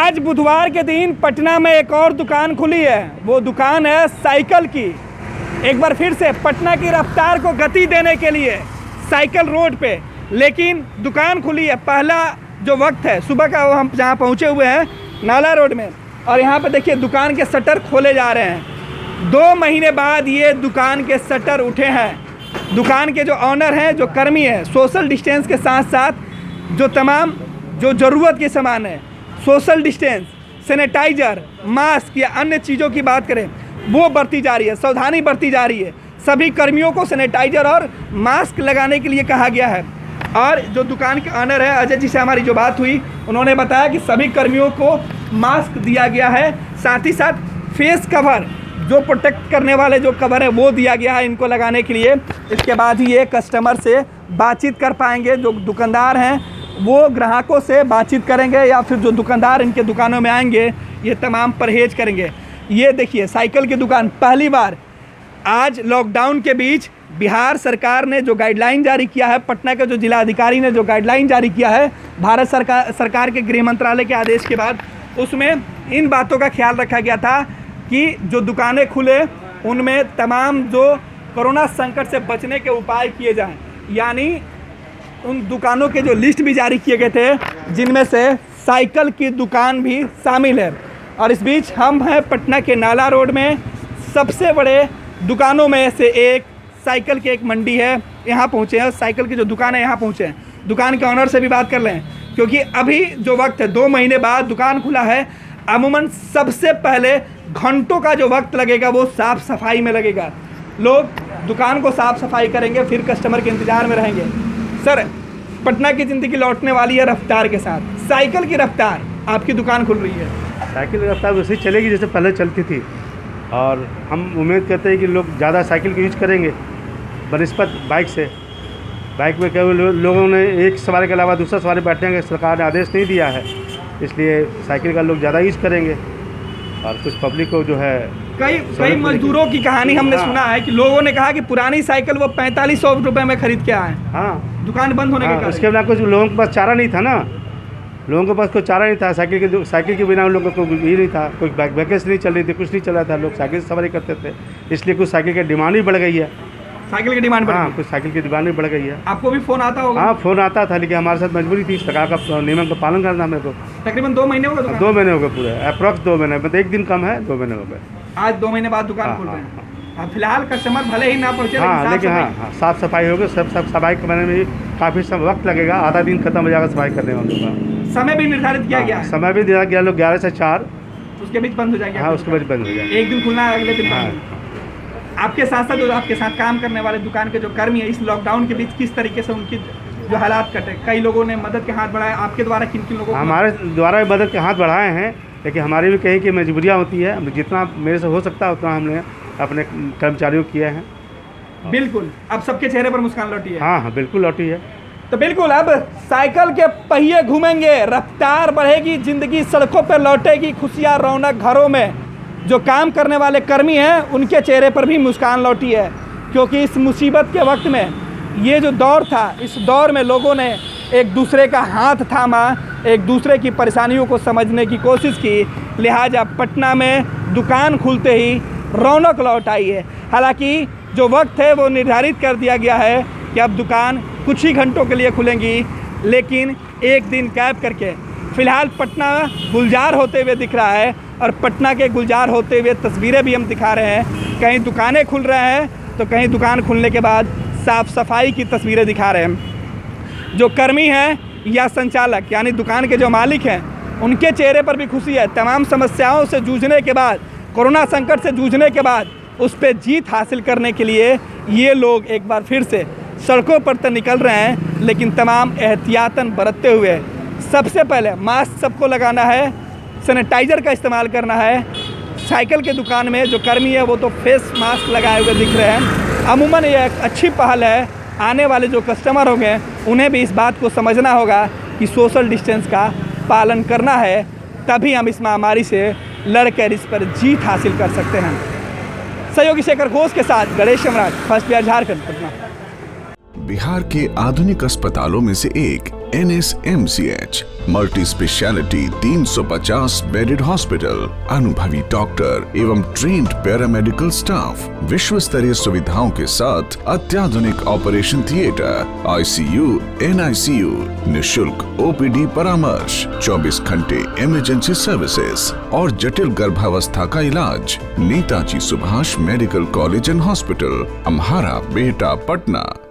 आज बुधवार के दिन पटना में एक और दुकान खुली है। वो दुकान है साइकिल की। एक बार फिर से पटना की रफ्तार को गति देने के लिए साइकिल रोड पे लेकिन दुकान खुली है। पहला जो वक्त है सुबह का, वो हम जहाँ पहुँचे हुए हैं नाला रोड में, और यहाँ पे देखिए दुकान के शटर खोले जा रहे हैं। 2 महीने बाद ये दुकान के शटर उठे हैं। दुकान के जो ऑनर हैं, जो कर्मी हैं, सोशल डिस्टेंस के साथ साथ जो तमाम जो ज़रूरत के सामान है, सोशल डिस्टेंस, सैनिटाइज़र, मास्क या अन्य चीज़ों की बात करें, वो बढ़ती जा रही है, सावधानी बढ़ती जा रही है। सभी कर्मियों को सैनिटाइज़र और मास्क लगाने के लिए कहा गया है। और जो दुकान के ऑनर है अजय जी से हमारी जो बात हुई, उन्होंने बताया कि सभी कर्मियों को मास्क दिया गया है, साथ ही साथ फेस कवर, जो प्रोटेक्ट करने वाले जो कवर है वो दिया गया है इनको लगाने के लिए। इसके बाद ही ये कस्टमर से बातचीत कर पाएंगे। जो दुकानदार हैं वो ग्राहकों से बातचीत करेंगे या फिर जो दुकानदार इनके दुकानों में आएंगे ये तमाम परहेज करेंगे। ये देखिए साइकिल की दुकान, पहली बार आज लॉकडाउन के बीच बिहार सरकार ने जो गाइडलाइन जारी किया है, पटना के जो जिला अधिकारी ने जो गाइडलाइन जारी किया है भारत सरकार के गृह मंत्रालय के आदेश के बाद, उसमें इन बातों का ख्याल रखा गया था कि जो दुकानें खुले उनमें तमाम जो कोरोना संकट से बचने के उपाय किए जाएं। यानी उन दुकानों के जो लिस्ट भी जारी किए गए थे जिनमें से साइकिल की दुकान भी शामिल है। और इस बीच हम हैं पटना के नाला रोड में, सबसे बड़े दुकानों में से एक साइकिल की एक मंडी है, यहाँ पहुँचे हैं। साइकिल की जो दुकान है यहाँ पहुँचे हैं। दुकान के ऑनर से भी बात कर लें, क्योंकि अभी जो वक्त है 2 महीने बाद दुकान खुला है। अमूमन सबसे पहले घंटों का जो वक्त लगेगा वो साफ़ सफाई में लगेगा। लोग दुकान को साफ़ सफाई करेंगे, फिर कस्टमर के इंतज़ार में रहेंगे। सर, पटना की ज़िंदगी लौटने वाली है रफ्तार के साथ, साइकिल की रफ्तार, आपकी दुकान खुल रही है। साइकिल की रफ्तार वैसे ही चलेगी जैसे पहले चलती थी, और हम उम्मीद करते हैं कि लोग ज़्यादा साइकिल का यूज करेंगे बनिस्बत बाइक से। बाइक में केवल लोगों ने एक सवारी के अलावा दूसरा सवारी बैठने का सरकार ने आदेश नहीं दिया है, इसलिए साइकिल का लोग ज़्यादा यूज करेंगे। और कुछ पब्लिक को जो है कई मजदूरों की कहानी हमने सुना है कि लोगों ने कहा कि पुरानी साइकिल वो 4500 रुपये में खरीद के आए। हाँ, दुकान बंद होने के कारण उसके बिना कुछ लोगों के पास चारा नहीं था ना, लोगों के पास कोई चारा नहीं था। साइकिल के बिना उन लोगों को ये नहीं था, कोई वैकेंसी नहीं चल रही थी, कुछ नहीं चल रहा था, लोग साइकिल से सवारी करते थे, इसलिए कुछ साइकिल की डिमांड भी बढ़ गई है। साइकिल की डिमांड बढ़ गई? हाँ, कुछ साइकिल की डिमांड भी बढ़ गई है। आपको भी फ़ोन आता होगा? हाँ, फ़ोन आता था, लेकिन हमारे साथ मजबूरी थी, सरकार का नियम का पालन करना मेरे को। तकरीबन 2 महीने हो गए? 2 महीने हो गए पूरे, अप्रॉक्स 2 महीने, मतलब 1 दिन कम है, 2 महीने हो गए। आज 2 महीने बाद दुकान खुल रहे हैं। फिलहाल कस्टमर भले ही ना पहुँचे, हाँ, लेकिन हाँ साफ़ सफाई होगी। सब सफाई करने में भी काफ़ी सब वक्त लगेगा, आधा दिन खत्म हो जाएगा सफाई करने में। उनका समय भी निर्धारित किया गया है? समय भी दिया गया, लोग 11 से 4, उसके बीच बंद हो जाएंगे। हाँ, उसके बाद बंद हो जाएगा। एक दिन खुलना है, अगले दिन बंद। आपके साथ साथ जो आपके साथ काम करने वाले दुकान के जो कर्मी है, इस लॉकडाउन के बीच किस तरीके से उनकी जो हालात कटे? कई लोगों ने मदद के हाथ बढ़ाए, आपके द्वारा किन किन लोगों को? हमारे द्वारा भी मदद के हाथ बढ़ाए हैं, लेकिन हमारी भी कहीं की मजबूरियाँ होती है। जितना मेरे से हो सकता है उतना हमने अपने कर्मचारियों किए हैं। बिल्कुल, अब सबके चेहरे पर मुस्कान लौटी है? हाँ, बिल्कुल लौटी है। तो बिल्कुल अब साइकिल के पहिए घूमेंगे, रफ्तार बढ़ेगी, ज़िंदगी सड़कों पर लौटेगी, खुशियाँ, रौनक घरों में। जो काम करने वाले कर्मी हैं उनके चेहरे पर भी मुस्कान लौटी है, क्योंकि इस मुसीबत के वक्त में ये जो दौर था, इस दौर में लोगों ने एक दूसरे का हाथ थामा, एक दूसरे की परेशानियों को समझने की कोशिश की। लिहाजा पटना में दुकान खुलते ही रौनक लौट आई है। हालांकि जो वक्त है वो निर्धारित कर दिया गया है कि अब दुकान कुछ ही घंटों के लिए खुलेंगी, लेकिन एक दिन कैब करके। फ़िलहाल पटना गुलजार होते हुए दिख रहा है, और पटना के गुलजार होते हुए तस्वीरें भी हम दिखा रहे हैं। कहीं दुकानें खुल रहे हैं तो कहीं दुकान खुलने के बाद साफ़ सफाई की तस्वीरें दिखा रहे हैं। जो कर्मी हैं या संचालक यानी दुकान के जो मालिक हैं, उनके चेहरे पर भी खुशी है। तमाम समस्याओं से जूझने के बाद, कोरोना संकट से जूझने के बाद उस पर जीत हासिल करने के लिए ये लोग एक बार फिर से सड़कों पर तो निकल रहे हैं, लेकिन तमाम एहतियातन बरतते हुए। सबसे पहले मास्क सबको लगाना है, सैनिटाइज़र का इस्तेमाल करना है। साइकिल के दुकान में जो कर्मी है वो तो फेस मास्क लगाए हुए दिख रहे हैं। अमूमन ये एक अच्छी पहल है। आने वाले जो कस्टमर होंगे उन्हें भी इस बात को समझना होगा कि सोशल डिस्टेंस का पालन करना है, तभी हम इस महामारी से लड़कर इस पर जीत हासिल कर सकते हैं। सहयोगी शेखर घोष के साथ गणेश सम्राट, फर्स्ट बिहार झारखंड, पटना। बिहार के आधुनिक अस्पतालों में से एक NSMCH multi speciality 350 bedded hospital, अनुभवी डॉक्टर एवं ट्रेन्ड पैरामेडिकल स्टाफ, विश्व स्तरीय सुविधाओं के साथ अत्याधुनिक ऑपरेशन थिएटर, ICU, NICU, निशुल्क OPD परामर्श, 24 घंटे इमरजेंसी सर्विसेज और जटिल गर्भावस्था का इलाज। Netaji Subhash medical college and hospital, Amhara, Bihta, Patna.